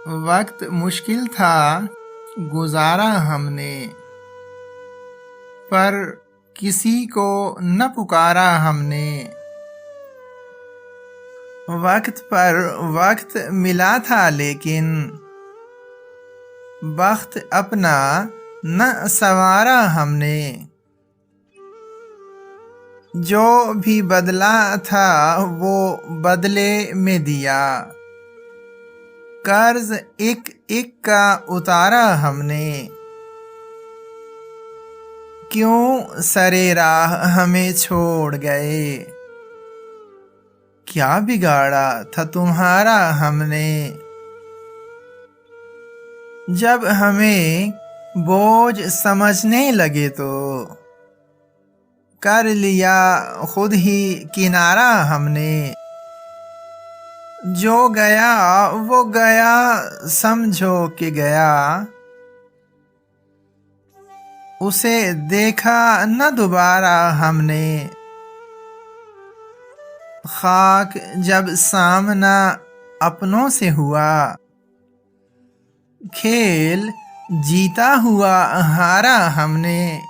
वक्त मुश्किल था गुजारा हमने, पर किसी को न पुकारा हमने। वक्त पर वक्त मिला था लेकिन बख्त अपना न संवारा हमने। जो भी बदला था वो बदले में दिया, कर्ज एक एक का उतारा हमने। क्यों सरे राह हमें छोड़ गए, क्या बिगाड़ा था तुम्हारा हमने। जब हमें बोझ समझने लगे तो कर लिया खुद ही किनारा हमने। जो गया वो गया समझो कि गया, उसे देखा न दोबारा हमने। खाक जब सामना अपनों से हुआ, खेल जीता हुआ हारा हमने।